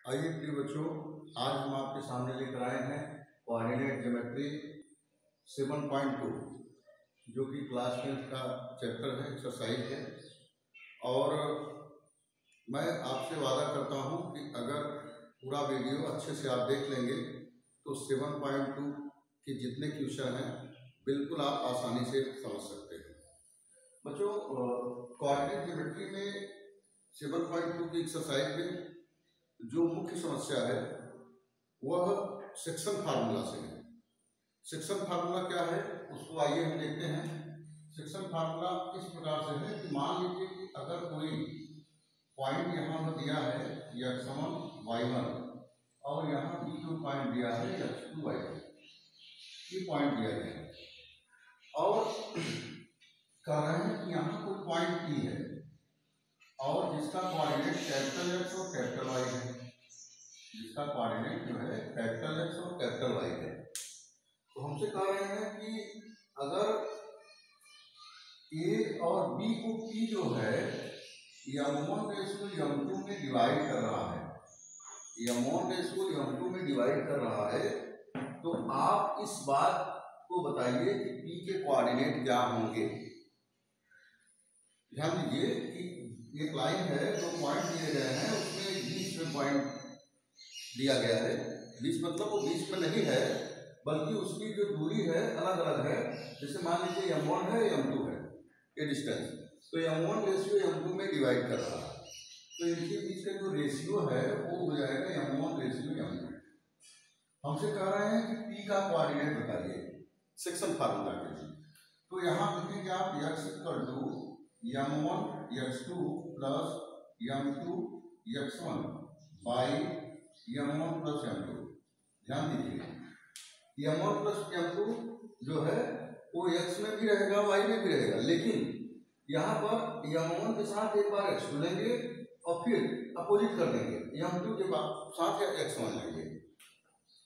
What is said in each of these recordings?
आइए प्रिय बच्चों, आज हम आपके सामने लेकर आए हैं कोऑर्डिनेट ज्योमेट्री 7.2 जो कि क्लास 10th का चैप्टर है, एक्सरसाइज है। और मैं आपसे वादा करता हूं कि अगर पूरा वीडियो अच्छे से आप देख लेंगे तो 7.2 के जितने क्वेश्चन हैं बिल्कुल आप आसानी से समझ सकते हैं। बच्चों, कोऑर्डिनेट ज्योमेट्री में 7.2 की एक्सरसाइज में जो मुख्य समस्या है वह सेक्शन फार्मूला से है। सेक्शन फार्मूला क्या है उसको आइए हम देखते हैं। सेक्शन फार्मूला इस प्रकार से है कि मान लीजिए कि अगर कोई पॉइंट यहाँ पर दिया है x1 y1 और यहाँ B2 पॉइंट दिया है x2 y2, ये पॉइंट दिया गया है और कह रहे हैं कि यहाँ कोई पॉइंट P है और जिसका कोऑर्डिनेट कैपिटल X और कैपिटल Y है, जिसका कोऑर्डिनेट जो है कैपिटल X और कैपिटल Y है। तो हमसे कह रहे हैं कि अगर A और B को P जो है m1/m2 में डिवाइड कर रहा है, m1/m2 में डिवाइड कर रहा है, तो आप इस बात को बताइए कि P के कोऑर्डिनेट क्या होंगे। ध्यान दीजिए कि एक लाइन है, दो पॉइंट दिए गए हैं, उसमें बीच में पॉइंट दिया गया है। बीच मतलब वो बीच में नहीं है बल्कि उसकी जो दूरी है अलग अलग है। जैसे मान लीजिए m1 है m2 है, ये डिस्टेंस, तो m1/m2 में डिवाइड कर रहा है, तो इनके बीच का जो रेशियो है वो हो जाएगा m1/m2। हमसे कह रहे हैं कि P का कोऑर्डिनेट बताइए सेक्शन फार्मूला के लिए। तो यहाँ लिखेंगे आप x m1 x2 plus m2 x1 by m1 plus m2। ध्यान दीजिए m1 प्लस m2 जो है वो x में भी रहेगा y में भी रहेगा, लेकिन यहाँ पर m1 के साथ एक बार x2 लेंगे और फिर अपोजिट कर देंगे, m2 के साथ x1 लेंगे।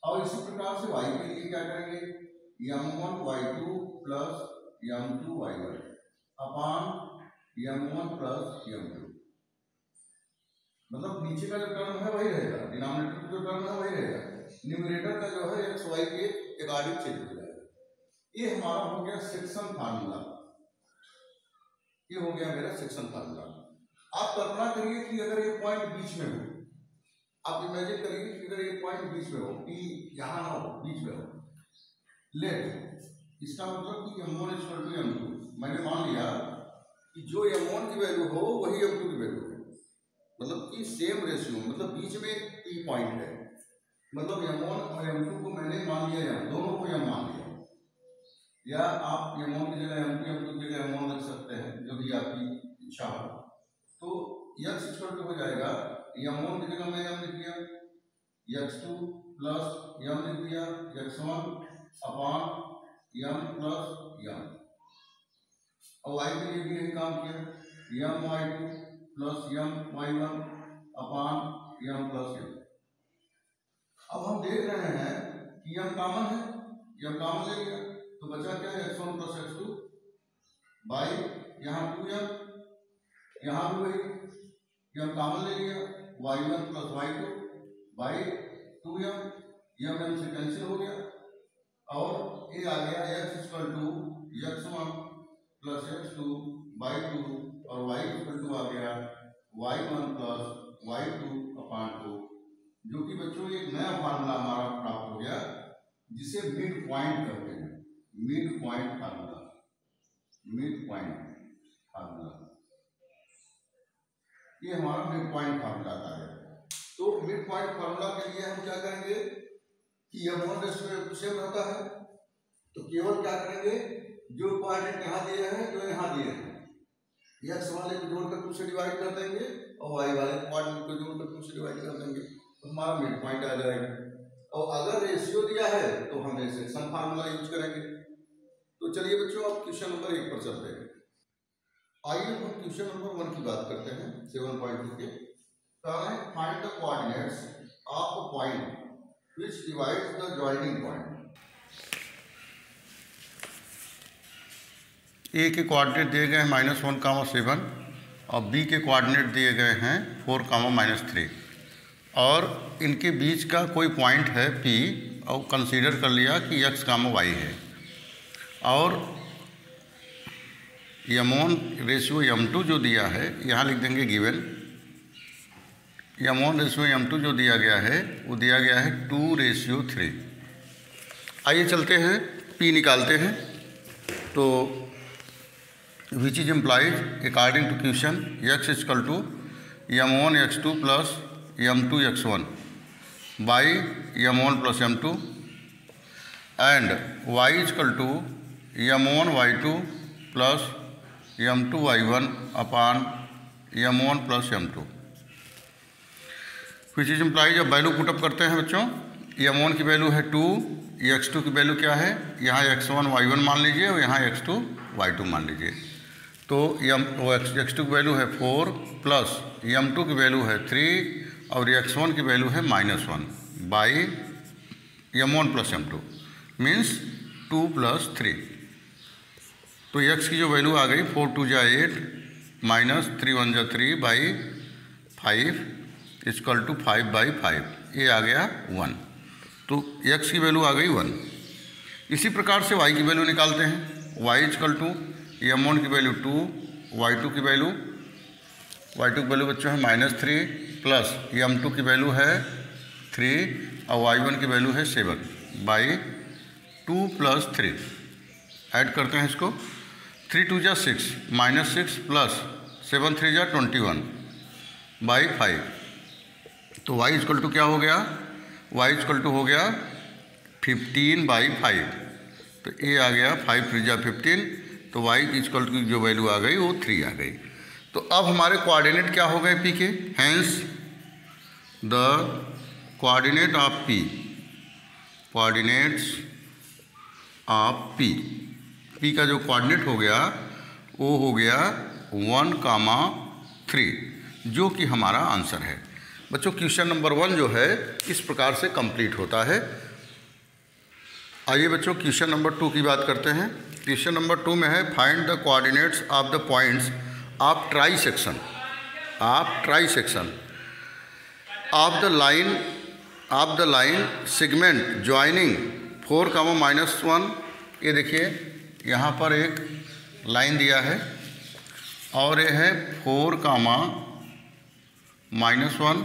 और इसी प्रकार से y के लिए क्या करेंगे, m1 y2 plus m2 y1 upon m1 plus m2। मतलब नीचे का जो टर्म है वही रहेगा, डिनोमिनेटर का जो टर्म है वही रहेगा, न्यूमरेटर का जो है x y के अकॉर्डिंग चेंज हो जाएगा। ये हमारा हो गया सेक्शन फार्मूला, ये हो गया मेरा सेक्शन फार्मूला। आप कल्पना करिए कि अगर ये पॉइंट बीच में हो, आप इमेजिन करिए कि अगर ये पॉइंट बीच में हो, P यहाँ ना हो, बीच में हो, लेट इसका मतलब कि m1 m2, मैंने मान लिया कि जो m1 की वैल्यू हो वही m2 की वैल्यू है, मतलब कि सेम रेशियो, मतलब बीच में P पॉइंट है, मतलब m1 और m2 को मैंने मान लिया, दोनों को m मान लिया, या आप m1 की जगह m2 m2 की जगह m1 रख सकते हैं, जो भी आपकी इच्छा हो। तो x हो जाएगा m1 की जगह मैं m लिख दिया, x2 प्लस m लिख दिया, x1 अपान m प्लस m, और y के लिए भी यही काम किया, m y2 plus m y1 अपान m प्लस m। अब हम देख रहे हैं कि m कॉमन है, m कॉमन ले लिया तो बचा क्या है, x1 प्लस x2 बाई यहाँ 2m, यहाँ भी वही m कॉमन ले लिया, y1 plus y2 by 2m, m से कैंसिल हो गया और ये आ गया x=x1 प्लस x2 बाई 2 और y आ गया y1 प्लस y2 अपान 2, जो कि बच्चों एक नया फार्मूला हमारा प्राप्त हो गया जिसे मिड पॉइंट कहते हैं, mid point formula, mid point formula, ये हमारा मिड पॉइंट फार्मूला आता है। तो मिड पॉइंट फार्मूला के लिए हम क्या करेंगे कि m1 रेशियो सेम रहता है, तो केवल क्या करेंगे, जो कोऑर्डिनेट यहाँ दिए हैं जो यहाँ दिए हैं, x वाले को जोड़कर 2 से डिवाइड कर देंगे और y वाले कोऑर्डिनेट को जोड़कर 2 से डिवाइड कर देंगे, तो हमारा मिड पॉइंट आ जाएगा। और अगर रेशियो दिया है तो हम सेक्शन फार्मूला यूज करेंगे। तो चलिए बच्चों, अब क्वेश्चन नंबर 1 पर चलते हैं। आइए हम क्वेश्चन नंबर 1 की बात करते हैं 7.2 के। Find the coordinates of a point which divides the joining point. A के कोऑर्डिनेट दिए गए हैं -1, 7 और बी के कोऑर्डिनेट दिए गए हैं 4, -3। और इनके बीच का कोई पॉइंट है P और कंसीडर कर लिया कि x, y है, और m1 रेशियो m2 जो दिया है, यहाँ लिख देंगे गिवन m1 रेशियो m2 जो दिया गया है वो दिया गया है 2:3। आइए चलते हैं P निकालते हैं। तो which is implies according to question x equal to m1 x2 plus m2 x1 by m1 plus m2 एंड y equal to m1 y2 plus m2 y1 upon m1 plus m2। Which is implies, जब value put up करते हैं बच्चों, m1 की value है 2, x2 की value क्या है, यहाँ x1 y1 मान लीजिए और यहाँ x2 y2 मान लीजिए। तो x2 की वैल्यू है 4 प्लस m2 की वैल्यू है 3 और x1 की वैल्यू है -1 by m1 plus m2 means 2 + 3। तो x की जो वैल्यू आ गई 4 × 2 = 8 माइनस 3 × 1 = 3 बाई 5 इक्वल टू 5/5, ये आ गया 1। तो x की वैल्यू आ गई 1। इसी प्रकार से y की वैल्यू निकालते हैं। y इक्वल टू m1 की वैल्यू 2, y2 की वैल्यू बच्चों है -3 प्लस m2 की वैल्यू है 3 और y1 की वैल्यू है 7 बाई 2 + 3। ऐड करते हैं इसको, 3 × 2 = 6 -6 प्लस 7 × 3 = 21 बाई 5। तो y इक्वल टू क्या हो गया, y इक्वल टू हो गया 15/5। तो ये आ गया 5 × 3 = 15। तो y इक्वल टू की जो वैल्यू आ गई वो 3 आ गई। तो अब हमारे कोऑर्डिनेट क्या हो गए P के, hence the coordinate of P, coordinates of P का जो कोऑर्डिनेट हो गया वो हो गया 1,3, जो कि हमारा आंसर है। बच्चों क्वेश्चन नंबर 1 जो है इस प्रकार से कंप्लीट होता है। आइए बच्चों क्वेश्चन नंबर 2 की बात करते हैं। क्वेश्चन नंबर 2 में है find the coordinates of the points of try section of the line segment joining 4, -1। ये देखिए यहाँ पर एक लाइन दिया है और ये है 4, -1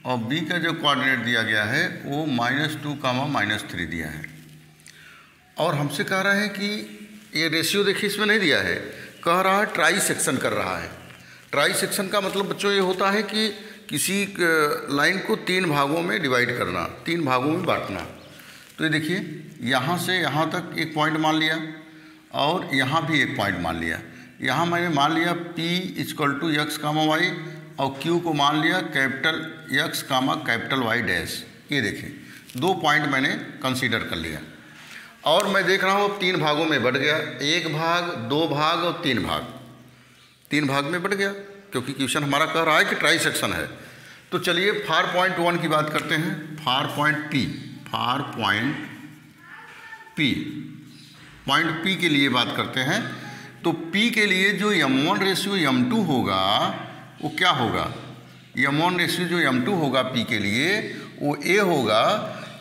और B का जो कोऑर्डिनेट दिया गया है वो -2, -3 दिया है। और हमसे कह रहा है कि ये रेशियो देखिए इसमें नहीं दिया है, कह रहा है ट्राई सेक्शन कर रहा है। ट्राई सेक्शन का मतलब बच्चों ये होता है कि किसी लाइन को 3 भागों में डिवाइड करना, 3 भागों में बांटना। तो ये देखिए यहाँ से यहाँ तक एक पॉइंट मान लिया और यहाँ भी एक पॉइंट मान लिया। यहाँ मैंने मान लिया P = x, y और Q को मान लिया capital X, capital Y dash. ये देखिए 2 पॉइंट मैंने कंसीडर कर लिया और मैं देख रहा हूँ अब 3 भागों में बढ़ गया, 1 भाग, 2 भाग और 3 भाग। 3 भाग में बढ़ गया क्योंकि क्वेश्चन हमारा कह रहा है कि ट्राई सेक्शन है। तो चलिए फार पॉइंट 1 की बात करते हैं। फार पॉइंट P के लिए बात करते हैं। तो P के लिए जो m1 रेशियो m2 होगा वो क्या होगा, m1 रेशियो जो m2 होगा P के लिए वो ये होगा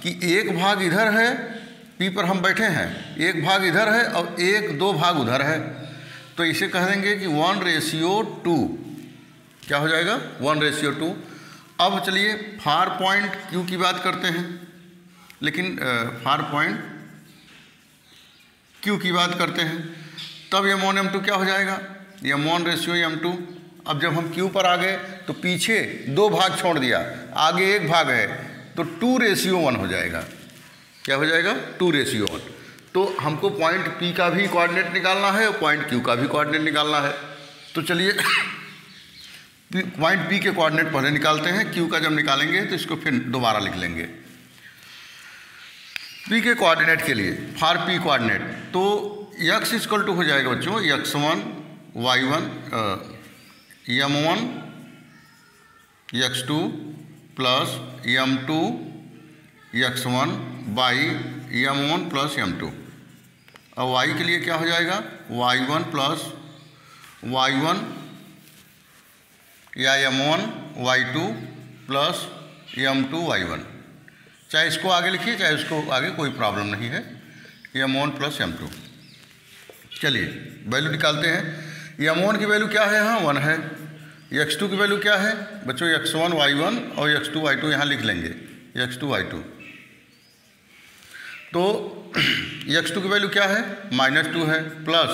कि 1 भाग इधर है, P पर हम बैठे हैं, 1 भाग इधर है और 2 भाग उधर है। तो इसे कह देंगे कि 1:2। क्या हो जाएगा, 1:2। अब चलिए फार पॉइंट Q की बात करते हैं, लेकिन फार पॉइंट Q की बात करते हैं तब m1 m2 क्या हो जाएगा, m1 रेशियो m2। अब जब हम Q पर आ गए तो पीछे 2 भाग छोड़ दिया, आगे 1 भाग है, तो 2:1 हो जाएगा। क्या हो जाएगा, 2:1। तो हमको पॉइंट P का भी कोऑर्डिनेट निकालना है और पॉइंट Q का भी कोऑर्डिनेट निकालना है। तो चलिए पॉइंट P के कोऑर्डिनेट पहले निकालते हैं, Q का जब निकालेंगे तो इसको फिर दोबारा लिख लेंगे। P के कोऑर्डिनेट के लिए फार P कोऑर्डिनेट, तो x = हो जाएगा बच्चों x1 y1 m1 x2 plus m2 x1 by m1 plus m2। और y के लिए क्या हो जाएगा, y1 प्लस y1 या m1 y2 प्लस m2y1, चाहे इसको आगे लिखिए चाहे उसको आगे, कोई प्रॉब्लम नहीं है, m1 प्लस m2। चलिए वैल्यू निकालते हैं। m1 की वैल्यू क्या है? यहाँ 1 है। x2 की वैल्यू क्या है बच्चों? x1 y1 और x2 y2 यहाँ लिख लेंगे, x2 y2। तो x2 की वैल्यू क्या है? -2 है, प्लस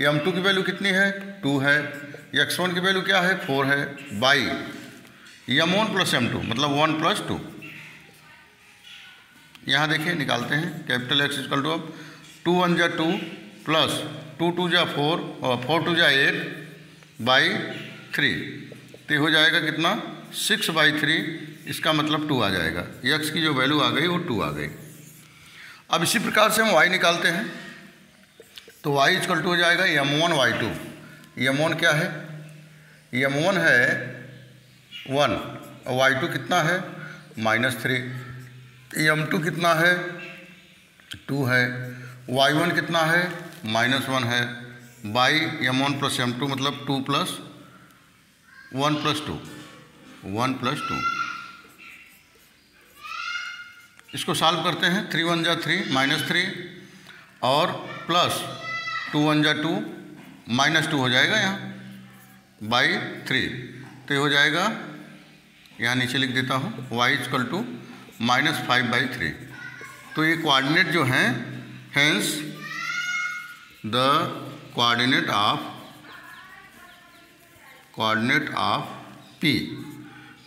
m2 की वैल्यू कितनी है? 2 है, x1 की वैल्यू क्या है? 4 है, बाई m1 प्लस m2 मतलब 1 प्लस 2। यहाँ देखिए निकालते हैं, कैपिटल X इक्वल टू, अब 2 1 जा 2 प्लस 2 2 जा 4 और 4 2 जा 8 बाई 3, तो हो जाएगा कितना? 6/3। इसका मतलब 2 आ जाएगा। x की जो वैल्यू आ गई वो 2 आ गई। अब इसी प्रकार से हम y निकालते हैं, तो y इक्वल टू हो जाएगा m1 y2। m1 क्या है? m1 है 1 और y2 कितना है? -3। m2 कितना है? 2 है, y1 कितना है? -1 है, बाई m1 प्लस m2 मतलब 2 प्लस 1 प्लस 2, 1 प्लस 2। इसको सॉल्व करते हैं, 3 1 जा 3 -3 और प्लस 2 1 जा 2 -2 हो जाएगा यहाँ बाई 3, तो हो जाएगा, यहाँ नीचे लिख देता हूँ, y इक्वल टू -5/3। तो ये कोऑर्डिनेट जो हैं, hence the coordinate of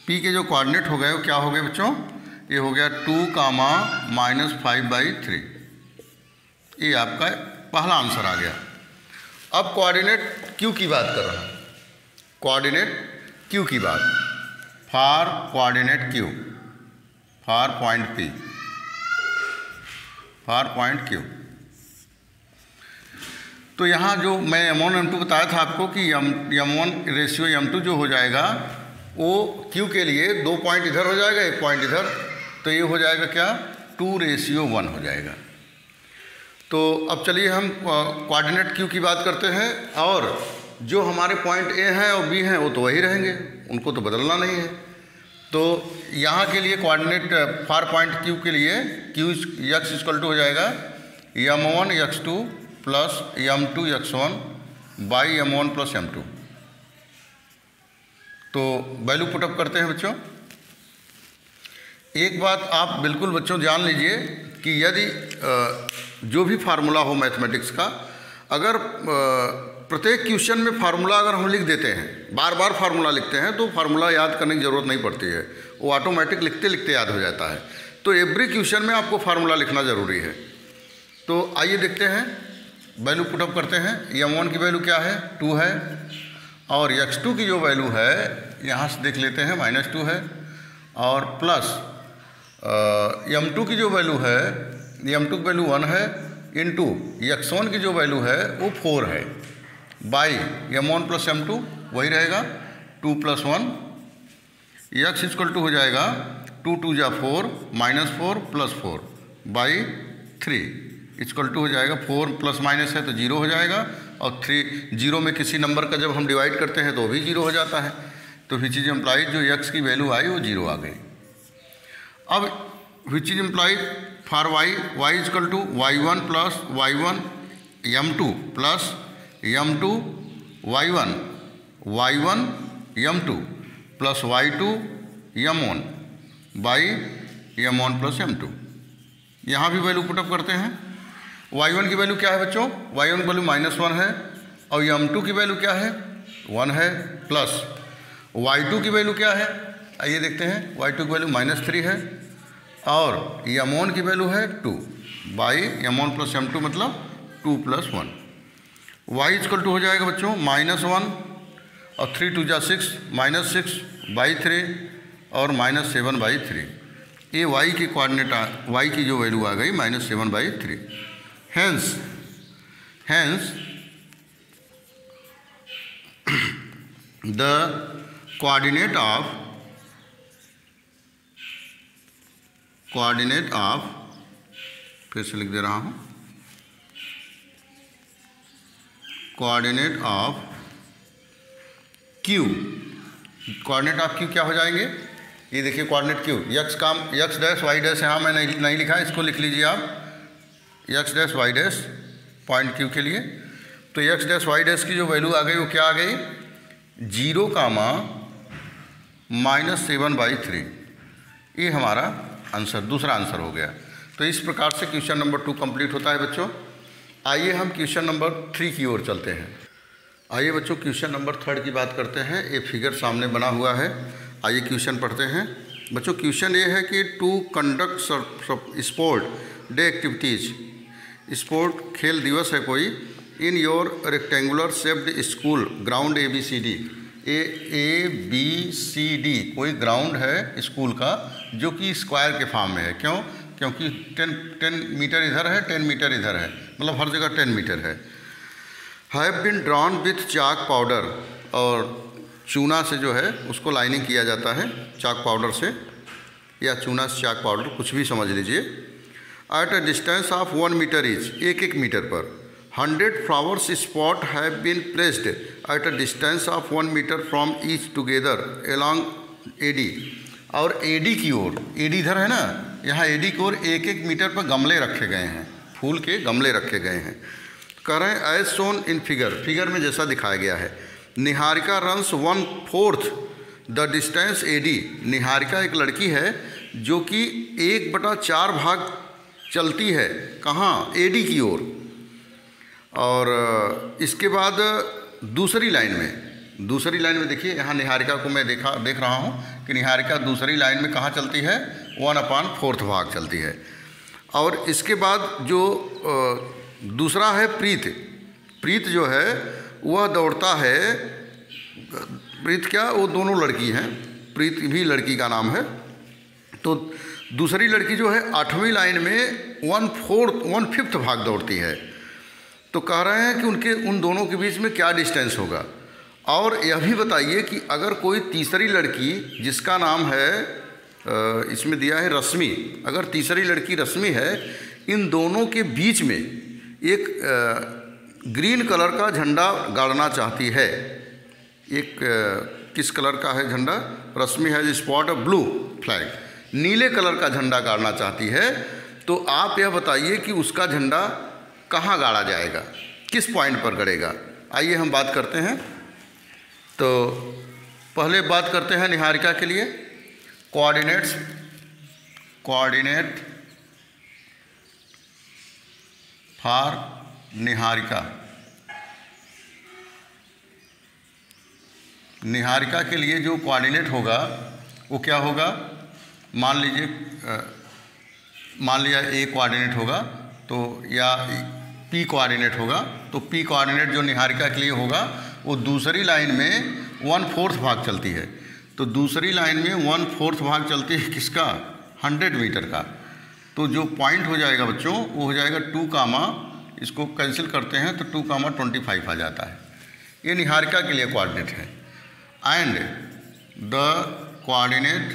P के जो कोऑर्डिनेट हो गए वो क्या हो गए बच्चों? ये हो गया 2, -5/3। ये आपका पहला आंसर आ गया। अब कोऑर्डिनेट Q की बात कर रहा हूँ, कोऑर्डिनेट Q की बात, for coordinate Q, for point P, for point Q। तो यहाँ जो मैं m1 m2 बताया था आपको कि m1 रेशियो m2 जो हो जाएगा वो Q के लिए 2 पॉइंट इधर हो जाएगा, 1 पॉइंट इधर, तो ये हो जाएगा क्या? 2:1 हो जाएगा। तो अब चलिए हम कोऑर्डिनेट Q की बात करते हैं, और जो हमारे पॉइंट A हैं और B हैं वो तो वही रहेंगे, उनको तो बदलना नहीं है। तो यहाँ के लिए कोऑर्डिनेट फॉर पॉइंट Q के लिए x इक्वल टू हो जाएगा m1 x2 plus m2 x1 by m1 plus m2। तो वैल्यू पुटअप करते हैं बच्चों। एक बात आप बिल्कुल बच्चों जान लीजिए कि यदि जो भी फार्मूला हो मैथमेटिक्स का, अगर प्रत्येक क्वेश्चन में फार्मूला अगर हम लिख देते हैं, बार बार फार्मूला लिखते हैं, तो फार्मूला याद करने की ज़रूरत नहीं पड़ती है, वो ऑटोमेटिक लिखते लिखते याद हो जाता है। तो एवरी क्वेश्चन में आपको फार्मूला लिखना ज़रूरी है। तो आइए देखते हैं, वैल्यू पुटअप करते हैं। m1 की वैल्यू क्या है? 2 है, और x2 की जो वैल्यू है यहाँ से देख लेते हैं, -2 है, और प्लस m2 की जो वैल्यू है, m2 की वैल्यू 1 है, इंटू x1 की जो वैल्यू है वो 4 है, बाई m1 प्लस m2 वही रहेगा 2 + 1। x इक्वल टू हो जाएगा 2 2 जा 4 -4 + 4 बाई 3 इक्वल टू हो जाएगा 4 प्लस माइनस है तो 0 हो जाएगा, और 3 0 में किसी नंबर का जब हम डिवाइड करते हैं तो भी 0 हो जाता है। तो विच इज एम्प्लाइज जो x की वैल्यू आई वो 0 आ गई। अब which is implies for y equal to y1 plus y1 m2 plus m2 y1 m2 plus y2 m1 by m1 plus m2। यहाँ भी वैल्यू पुटअप करते हैं। y1 की वैल्यू क्या है बच्चों? y1 की वैल्यू -1 है, और m2 की वैल्यू क्या है? 1 है, प्लस y2 की वैल्यू क्या है? आइए देखते हैं। y2 की वैल्यू -3 है, और m1 की वैल्यू है 2 बाई m1 प्लस m2 मतलब 2 + 1। y इक्वल टू हो जाएगा बच्चों -1 और 3 2 जा 6 -6 बाई 3 और -7/3। ये y की कोऑर्डिनेट y की जो वैल्यू आ गई -7/3। हेंस द कोऑर्डिनेट ऑफ फिर से लिख दे रहा हूँ, coordinate of Q, coordinate of Q क्या हो जाएंगे? ये देखिए coordinate Q, x dash y dash यहाँ मैं नहीं लिखा है, इसको लिख लीजिए आप x dash y dash point Q के लिए। तो एक्स डैश वाई डैश की जो वैल्यू आ गई वो क्या आ गई, 0, -7/3। ये हमारा आंसर, दूसरा आंसर हो गया। तो इस प्रकार से क्वेश्चन नंबर 2 कंप्लीट होता है बच्चों। आइए हम क्वेश्चन नंबर 3 की ओर चलते हैं। आइए बच्चों क्वेश्चन नंबर 3 की बात करते हैं। ये फिगर सामने बना हुआ है, आइए क्वेश्चन पढ़ते हैं। बच्चों क्वेश्चन ये है कि to conduct sport day activities, sport खेल दिवस है कोई, in your rectangular shaped school ground ABCD, ABCD कोई ग्राउंड है स्कूल का जो कि स्क्वायर के फॉर्म में है। क्यों? क्योंकि 10 मीटर इधर है, 10 मीटर इधर है, मतलब हर जगह 10 मीटर है। Have been drawn with chalk powder, और चूना से जो है उसको लाइनिंग किया जाता है चाक पाउडर से, या चूना से चाक पाउडर, कुछ भी समझ लीजिए। At a distance of 1 metre each, 1 metre पर 100 flowers spot have been placed at a distance of 1 metre from each together along AD, और AD की ओर, AD इधर है ना, यहाँ AD की ओर 1 मीटर पर गमले रखे गए हैं, फूल के गमले रखे गए हैं। कह रहे हैं एज शोन इन फिगर में जैसा दिखाया गया है, Niharika runs 1/4 the distance AD, Niharika एक लड़की है जो कि 1/4 भाग चलती है, कहाँ, AD की ओर। और इसके बाद दूसरी लाइन में देखिए, यहाँ निहारिका को मैं देख रहा हूँ कि निहारिका दूसरी लाइन में कहाँ चलती है, 1/4 भाग चलती है। और इसके बाद जो दूसरा है प्रीत जो है वह दौड़ता है, प्रीत क्या, वो दोनों लड़की हैं, प्रीत भी लड़की का नाम है। तो दूसरी लड़की जो है 8वीं लाइन में 1/5 भाग दौड़ती है। तो कह रहे हैं कि उन दोनों के बीच में क्या डिस्टेंस होगा। और यह भी बताइए कि अगर कोई तीसरी लड़की जिसका नाम है, इसमें दिया है रश्मि, अगर तीसरी लड़की रश्मि है, इन दोनों के बीच में एक ग्रीन कलर का झंडा गाड़ना चाहती है। एक किस कलर का है झंडा, रश्मि है स्पॉट ऑफ ब्लू फ्लैग, नीले कलर का झंडा गाड़ना चाहती है। तो आप यह बताइए कि उसका झंडा कहाँ गाड़ा जाएगा, किस पॉइंट पर गड़ेगा। आइए हम बात करते हैं। तो पहले बात करते हैं निहारिका के लिए, कोऑर्डिनेट फॉर निहारिका के लिए जो कोऑर्डिनेट होगा वो क्या होगा, मान लिया A कोऑर्डिनेट होगा तो, या P कोऑर्डिनेट होगा, तो P कोऑर्डिनेट जो निहारिका के लिए होगा वो दूसरी लाइन में 1/4 भाग चलती है। तो दूसरी लाइन में 1/4 भाग चलती है किसका, 100 मीटर का। तो जो पॉइंट हो जाएगा बच्चों वो हो जाएगा 2, इसको कैंसिल करते हैं तो 2,25 आ जाता है। ये निहारिका के लिए कोऑर्डिनेट है। एंड द कोऑर्डिनेट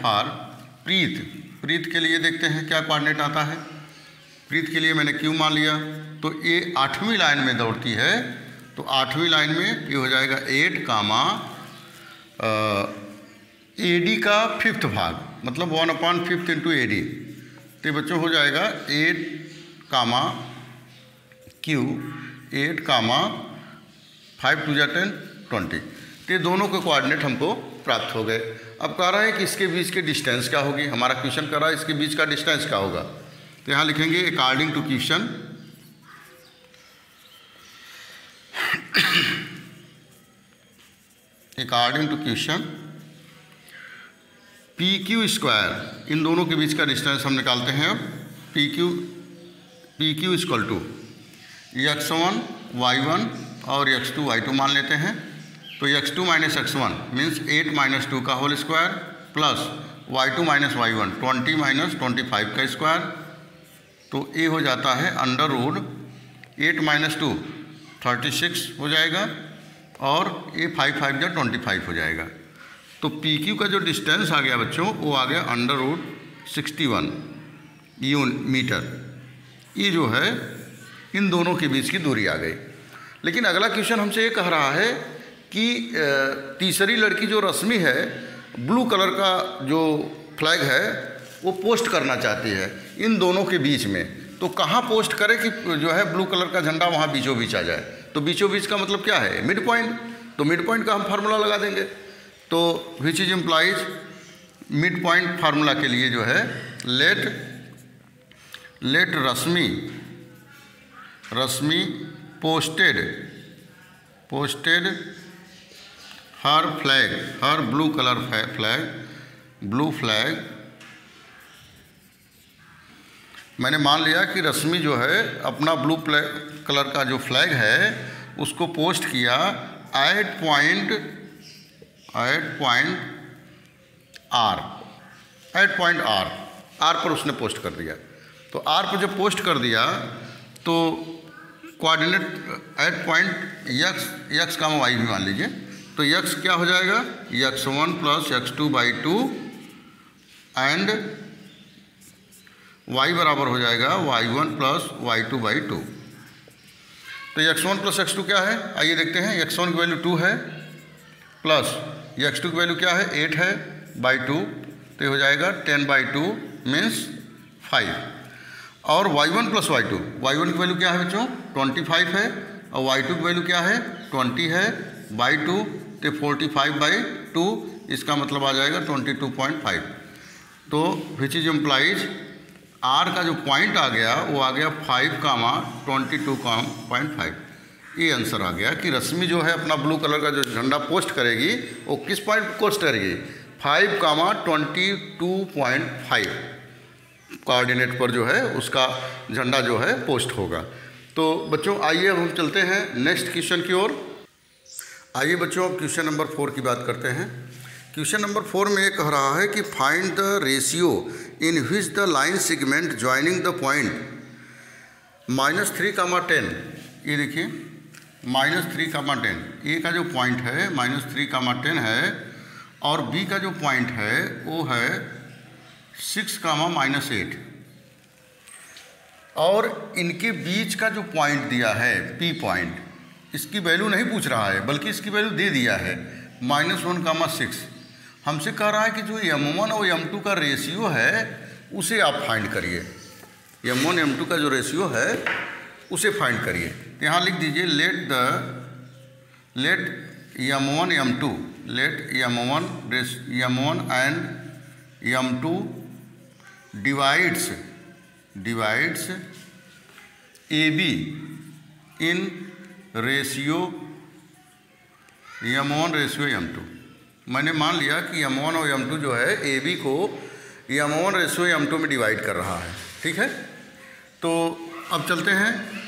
फॉर प्रीत के लिए देखते हैं क्या कोऑर्डिनेट आता है। प्रीत के लिए मैंने क्यू मान लिया, तो ये 8वीं लाइन में दौड़ती है, तो 8वीं लाइन में ये हो जाएगा 8, AD का 5th भाग, मतलब 1/5 इंटू AD। तो बच्चों हो जाएगा 8, Q, 8, 5 2 10 20। तो ये दोनों के कोऑर्डिनेट हमको प्राप्त हो गए। अब कह रहा है कि इसके बीच के डिस्टेंस क्या होगी, हमारा क्वेश्चन कर रहा है इसके बीच का डिस्टेंस क्या होगा। तो यहाँ लिखेंगे according to question, PQ square, इन दोनों के बीच का डिस्टेंस हम निकालते हैं। अब PQ equal to x1 y1 और x2 y2 मान लेते हैं। तो x2 माइनस x1 मीन्स 8 - 2 का whole square plus y2 minus y1 20 - 25 का स्क्वायर। तो ये हो जाता है √8 - 2 36 हो जाएगा, और ये 5 5 जा 25 हो जाएगा। तो PQ का जो डिस्टेंस आ गया बच्चों वो आ गया √61 मीटर। ये जो है इन दोनों के बीच की दूरी आ गई। लेकिन अगला क्वेश्चन हमसे ये कह रहा है कि तीसरी लड़की जो रश्मि है, ब्लू कलर का जो फ्लैग है वो पोस्ट करना चाहती है इन दोनों के बीच में। तो कहाँ पोस्ट करे कि जो है ब्लू कलर का झंडा वहाँ बीचों बीच आ जाए? तो बीचों बीच का मतलब क्या है? Mid point. तो मिड पॉइंट का हम फार्मूला लगा देंगे। तो which is implies mid point formula के लिए जो है लेट रश्मि पोस्टेड हर ब्लू कलर फ्लैग। मैंने मान लिया कि रश्मि जो है अपना ब्लू कलर का जो फ्लैग है उसको पोस्ट किया एट पॉइंट आर पर उसने पोस्ट कर दिया। तो आर पर जब पोस्ट कर दिया तो कोऑर्डिनेट एट पॉइंट यक्स का वाई भी मान लीजिए। तो यक्स क्या हो जाएगा? x1 + x2/2 एंड y बराबर हो जाएगा y1 + y2/2। तो x1 + x2 क्या है? आइए देखते हैं। x1 की वैल्यू 2 है प्लस x2 की वैल्यू क्या है? 8 है /2। तो ये हो जाएगा 10/2 मीन्स 5। और y1 + y2, y1 की वैल्यू क्या है बच्चों? 25 है और y2 की वैल्यू क्या है? 20 है /2। तो 45/2 इसका मतलब आ जाएगा 22.5। तो विच इज इम्प्लाइज आर का जो पॉइंट आ गया वो आ गया 5, 22.5। ये आंसर आ गया कि रश्मि जो है अपना ब्लू कलर का जो झंडा पोस्ट करेगी वो किस पॉइंट पर पोस्ट करेगी? 5, 22.5 कोऑर्डिनेट पर जो है उसका झंडा जो है पोस्ट होगा। तो बच्चों आइए अब हम चलते हैं नेक्स्ट क्वेश्चन की ओर। आइए बच्चों क्वेश्चन नंबर 4 की बात करते हैं। क्वेश्चन नंबर 4 में ये कह रहा है कि find the ratio in which the line segment joining the point -3, 10। ये देखिए -3, 10 ए का जो पॉइंट है -3, 10 है और बी का जो पॉइंट है वो है 6, -8। और इनके बीच का जो पॉइंट दिया है पी पॉइंट, इसकी वैल्यू नहीं पूछ रहा है बल्कि इसकी वैल्यू दे दिया है -1, 6। हमसे कह रहा है कि जो m1 और m2 का रेशियो है उसे आप फाइंड करिए। m1 m2 का जो रेशियो है उसे फाइंड करिए। तो यहाँ लिख दीजिए let m1 and m2 divides AB in ratio m1 ratio m2। मैंने मान लिया कि m1 और m2 जो है AB को m1 रेशियो m2 में डिवाइड कर रहा है। ठीक है, तो अब चलते हैं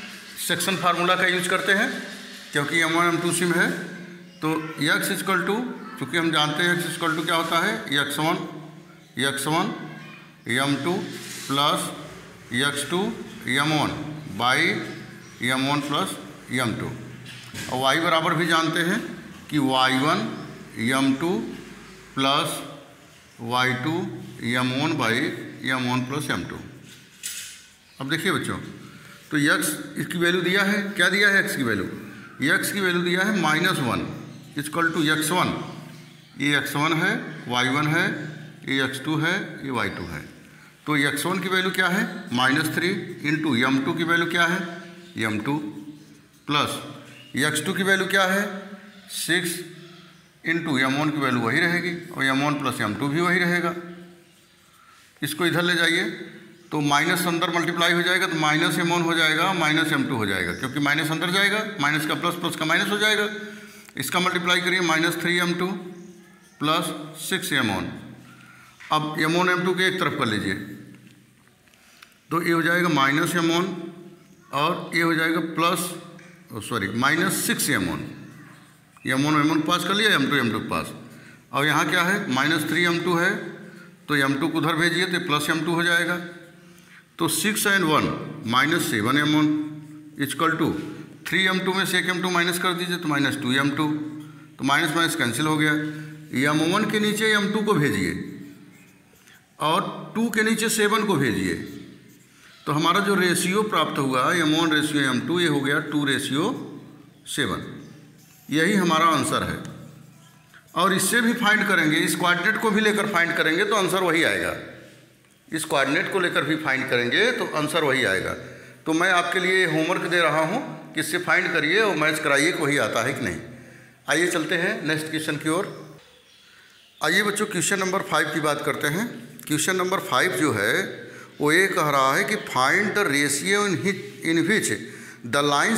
सेक्शन फार्मूला का यूज करते हैं क्योंकि m1 m2 सिम है। तो x इक्वल टू, चूँकि हम जानते हैं x इक्वल टू क्या होता है x1 m2 plus x2 m1 by m1 plus m2। और y बराबर भी जानते हैं कि y1 m2 plus y2 m1 by m1 plus m2। अब देखिए बच्चों, तो x इसकी वैल्यू दिया है, क्या दिया है x की वैल्यू? x की वैल्यू दिया है -1 इक्वल टू x1। ये x1 है, y1 है, ये x2 है, ये y2 है। तो x1 की वैल्यू क्या है? -3 इंटू m2 की वैल्यू क्या है? m2 प्लस x2 की वैल्यू क्या है? 6 इंटू m1 की वैल्यू वही रहेगी और m1 प्लस m2 भी वही रहेगा। इसको इधर ले जाइए तो माइनस अंदर मल्टीप्लाई हो जाएगा तो -m1 हो जाएगा, -m2 हो जाएगा, क्योंकि माइनस अंदर जाएगा, माइनस का प्लस, प्लस का माइनस हो जाएगा। इसका मल्टीप्लाई करिए -3m2 प्लस 6m1। अब m1 m2 के एक तरफ कर लीजिए तो ये हो जाएगा -m1 और ये हो जाएगा -6m1। m1 पास कर लिया, m2 पास। और यहाँ क्या है? -3m2 है तो m2 को उधर भेजिए तो +m2 हो जाएगा। तो 6 और 1 -7m1 इक्वल टू 3m2 में से 1m2 माइनस कर दीजिए तो -2m2। तो माइनस माइनस कैंसिल हो गया। m1 के नीचे m2 को भेजिए और 2 के नीचे 7 को भेजिए तो हमारा जो रेशियो प्राप्त हुआ m1 रेशियो m2 ये हो गया 2:7। 7। यही हमारा आंसर है। और इससे भी फाइंड करेंगे, इस कोऑर्डिनेट को भी लेकर फाइंड करेंगे तो आंसर वही आएगा। इस कोऑर्डिनेट को लेकर भी फाइंड करेंगे तो आंसर वही आएगा। तो मैं आपके लिए होमवर्क दे रहा हूँ कि इससे फाइंड करिए और मैच कराइए कि वही आता है कि नहीं। आइए चलते हैं नेक्स्ट क्वेश्चन की ओर। आइए बच्चों क्वेश्चन नंबर 5 की बात करते हैं। क्वेश्चन नंबर 5 जो है वो ये कह रहा है कि find the ratio in which the line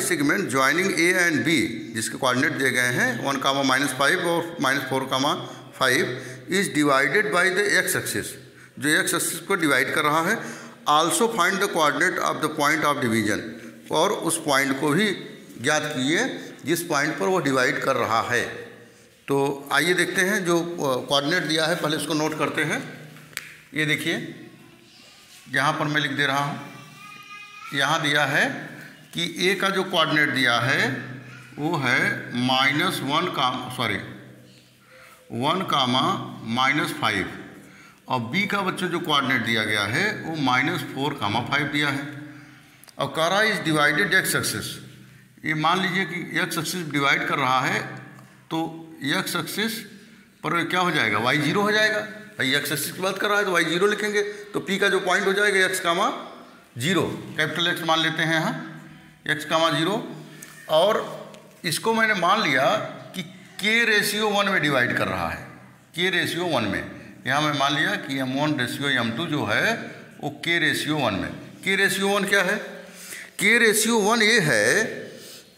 segment joining A and B, जिसके कोऑर्डिनेट दिए गए हैं 1, -5 और -4, 5 is divided by the x axis, जो एक्स एक्सिस को डिवाइड कर रहा है। Also find the coordinate of the point of division, और उस पॉइंट को भी ज्ञात कीजिए जिस पॉइंट पर वो डिवाइड कर रहा है। तो आइए देखते हैं जो कोऑर्डिनेट दिया है, पहले इसको नोट करते हैं। ये देखिए यहाँ पर मैं लिख दे रहा हूँ, यहाँ दिया है कि ए का जो कोऑर्डिनेट दिया है वो है -1, -5, और बी का बच्चों जो कोऑर्डिनेट दिया गया है वो -4, 5 दिया है। और कह रहा है इस डिवाइडेड एक्स एक्सिस, ये मान लीजिए कि एक्स एक्सिस डिवाइड कर रहा है तो एक्स एक्सिस पर क्या हो जाएगा, y0 हो जाएगा। भाई एक्स एक्सिस की बात कर रहा है तो y0 लिखेंगे, तो p का जो पॉइंट हो जाएगा x, 0, कैपिटल X मान लेते हैं यहाँ, x, 0। और इसको मैंने मान लिया कि k/1 में डिवाइड कर रहा है, k/1 में। यहाँ मैं मान लिया कि m1/m2 जो है वो k/1 में। k/1 क्या है? k/1 ये है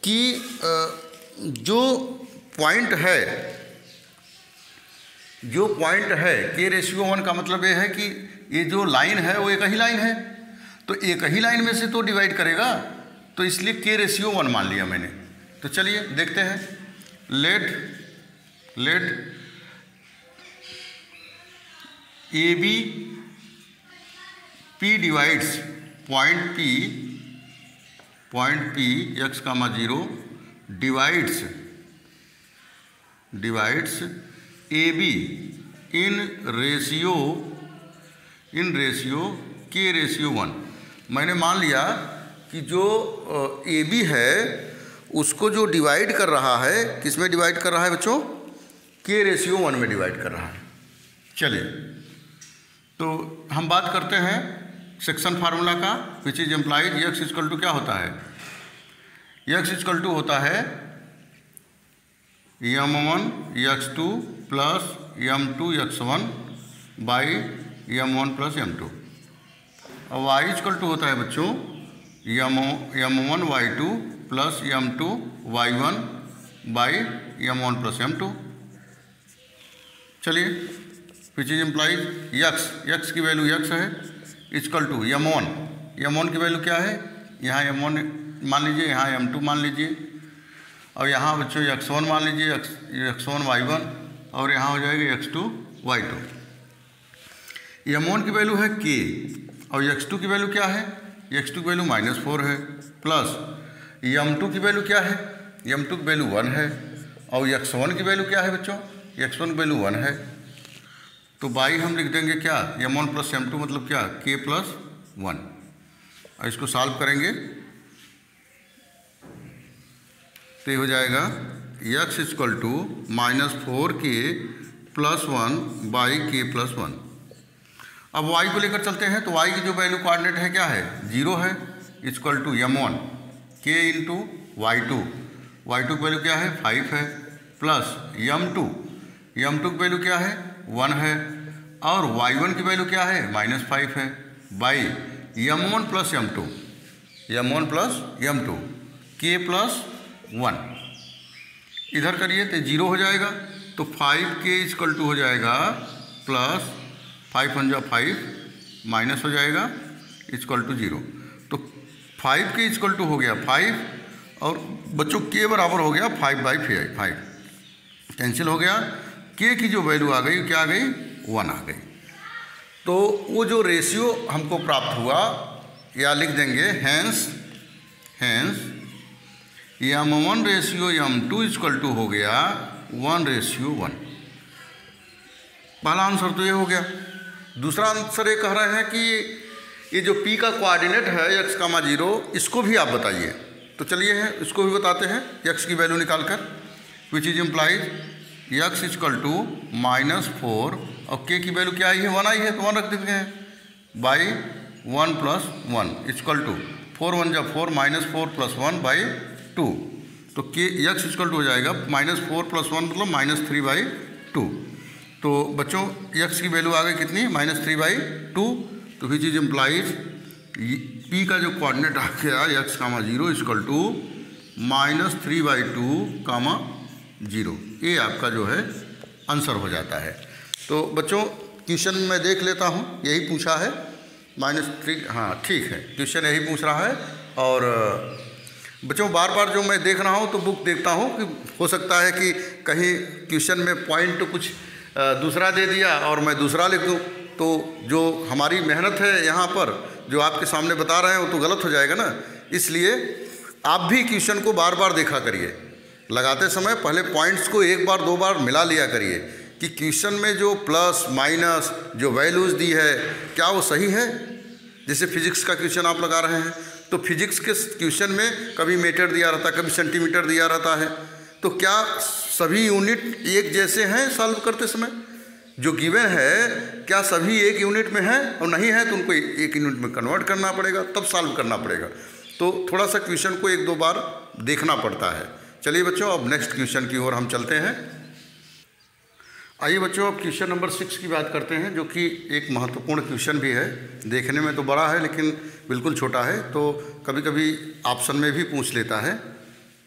कि जो पॉइंट है k/1 का मतलब ये है कि ये जो लाइन है वो एक ही लाइन है, तो एक ही लाइन में से तो डिवाइड करेगा, तो इसलिए k/1 मान लिया मैंने। तो चलिए देखते हैं। Let AB P divides point P x, 0 divides AB in ratio k/1। मैंने मान लिया कि जो AB है उसको जो डिवाइड कर रहा है, किस में डिवाइड कर रहा है बच्चों? k/1 में डिवाइड कर रहा है। चलिए तो हम बात करते हैं सेक्शन फार्मूला का, which is implies x equal to क्या होता है? x इक्वल टू होता है m1 x2 plus m2 x1 by m1 plus m2। और y इक्वल टू होता है बच्चों m1 y2 plus m2 y1 by m1 plus m2। चलिए विच इज एम्प्लाइज x की वैल्यू x है, इक्वल टू m1 की वैल्यू क्या है? यहाँ m1 मान लीजिए, यहाँ m2 मान लीजिए, और यहाँ बच्चों x1 मान लीजिए, x1 y1, और यहाँ हो जाएगा x2 y2। m1 की वैल्यू है k, और x2 की वैल्यू क्या है? x2 की वैल्यू -4 है, प्लस m2 की वैल्यू क्या है? m2 की वैल्यू 1 है, और x1 की वैल्यू क्या है बच्चों? x1 की वैल्यू 1 है। तो बाई हम लिख देंगे क्या? m1 प्लस m2 मतलब क्या? k+1। और इसको सॉल्व करेंगे तो ये हो जाएगा x equal to -4k + 1 by k+1। अब y को लेकर चलते हैं, तो y की जो वैल्यू कोऑर्डिनेट है क्या है? 0 है, equal to m1 k into y2 की वैल्यू क्या है? 5 है, प्लस m2 की वैल्यू क्या है? 1 है, और y1 की वैल्यू क्या है? -5 है, by m1 plus m2 k+1। इधर करिए तो 0 हो जाएगा, तो 5k इक्वल टू हो जाएगा प्लस 5 × 5 माइनस हो जाएगा इक्वल टू 0। तो 5k इक्वल टू हो गया 5, और बच्चों k बराबर हो गया 5/5, कैंसिल हो गया। k की जो वैल्यू आ गई क्या आ गई? 1 आ गई। तो वो जो रेशियो हमको प्राप्त हुआ, या लिख देंगे हैंस m1/m2 इक्वल टू हो गया 1/1। पहला आंसर तो ये हो गया। दूसरा आंसर ये कह रहे हैं कि ये जो p का कोऑर्डिनेट है x, 0, इसको भी आप बताइए। तो चलिए है इसको भी बताते हैं x की वैल्यू निकाल कर, which is implies x equal to -4 और k की वैल्यू क्या आई है 1 आई है तो 1 रख देते हैं बाई 1 + 1 इक्वल टू 4 × 1 = 4 -4 + 1 / 2 तो x इक्वल टू हो जाएगा -4 + 1 मतलब -3/2। तो बच्चों x की वैल्यू आ गई कितनी -3/2। तो विच इज इम्प्लाइज p का जो कोऑर्डिनेट आ गया x, 0 इक्वल टू -3/2, 0। ये आपका जो है आंसर हो जाता है। तो बच्चों क्वेश्चन में देख लेता हूँ, यही पूछा है -3, हाँ ठीक है क्वेश्चन यही पूछ रहा है। और बच्चों बार बार जो मैं देख रहा हूँ तो बुक देखता हूँ कि हो सकता है कि कहीं क्वेश्चन में पॉइंट कुछ दूसरा दे दिया और मैं दूसरा लिख दूँ, तो जो हमारी मेहनत है यहाँ पर जो आपके सामने बता रहे हैं वो तो गलत हो जाएगा ना। इसलिए आप भी क्वेश्चन को बार बार देखा करिए, लगाते समय पहले पॉइंट्स को एक बार 2 बार मिला लिया करिए कि क्वेश्चन में जो प्लस माइनस जो वैल्यूज़ दी है क्या वो सही है। जैसे फिजिक्स का क्वेश्चन आप लगा रहे हैं तो फिजिक्स के क्वेश्चन में कभी मीटर दिया रहता है, कभी सेंटीमीटर दिया रहता है, तो क्या सभी यूनिट एक जैसे हैं सॉल्व करते समय? जो गिवन है क्या सभी एक यूनिट में हैं? और नहीं है तो उनको एक यूनिट में कन्वर्ट करना पड़ेगा, तब सॉल्व करना पड़ेगा। तो थोड़ा सा क्वेश्चन को 1-2 बार देखना पड़ता है। चलिए बच्चों अब नेक्स्ट क्वेश्चन की ओर हम चलते हैं। आइए बच्चों अब क्वेश्चन नंबर 6 की बात करते हैं, जो कि एक महत्वपूर्ण क्वेश्चन भी है। देखने में तो बड़ा है लेकिन बिल्कुल छोटा है, तो कभी कभी ऑप्शन में भी पूछ लेता है।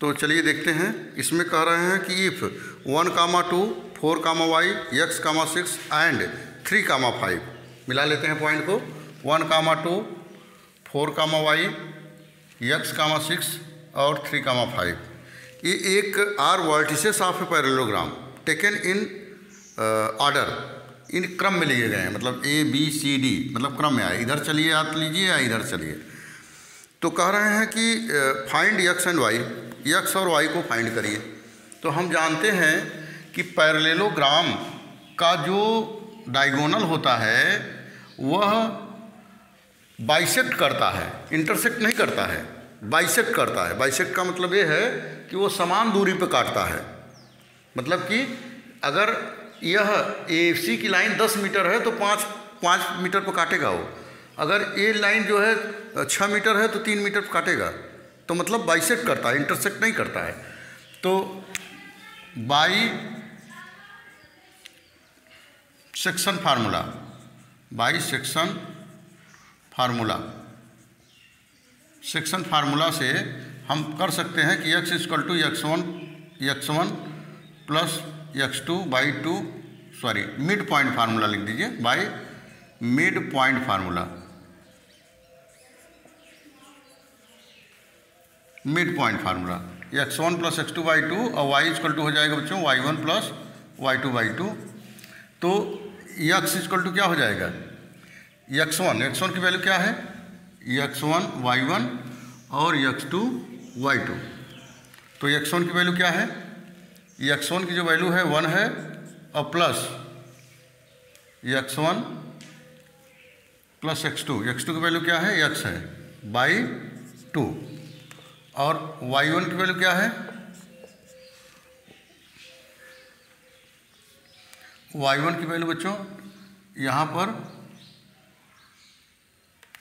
तो चलिए देखते हैं। इसमें कह रहे हैं कि इफ़ 1, 2, 4, y, x, 6 एंड 3, 5 मिला लेते हैं पॉइंट को। 1, 2, 4, y, x, 6 और 3, 5 ये एक are vertices of a parallelogram taken in order, इन क्रम में लिए गए हैं, मतलब A B C D मतलब क्रम में आए। इधर चलिए आप लीजिए या इधर चलिए। तो कह रहे हैं कि find x and y, x और y को फाइंड करिए। तो हम जानते हैं कि पैरेललोग्राम का जो डायगोनल होता है वह बाइसेक्ट करता है, इंटरसेक्ट नहीं करता है, बाइसेक्ट करता है। बाइसेक्ट का मतलब ये है कि वो समान दूरी पर काटता है। मतलब कि अगर यह AC की लाइन 10 मीटर है तो 5 मीटर पर काटेगा वो। अगर ये लाइन जो है 6 मीटर है तो 3 मीटर पर काटेगा। तो मतलब बाइसेक्ट करता है, इंटरसेक्ट नहीं करता है। तो बाई सेक्शन फार्मूला से हम कर सकते हैं कि x equal to x1 plus x2/2, sorry mid point formula लिख दीजिए, by mid point formula, x1 plus x2/2 और y इक्वल टू हो जाएगा बच्चों y1 प्लस y2/2। तो x इक्वल टू क्या हो जाएगा x1 की वैल्यू क्या है x1 y1 और x2 y2। तो x1 की वैल्यू क्या है, x1 की जो वैल्यू है 1 है और प्लस x1 प्लस x2 की वैल्यू क्या है x है बाई 2 और y1 की वैल्यू क्या है y1 की वैल्यू बच्चों यहाँ पर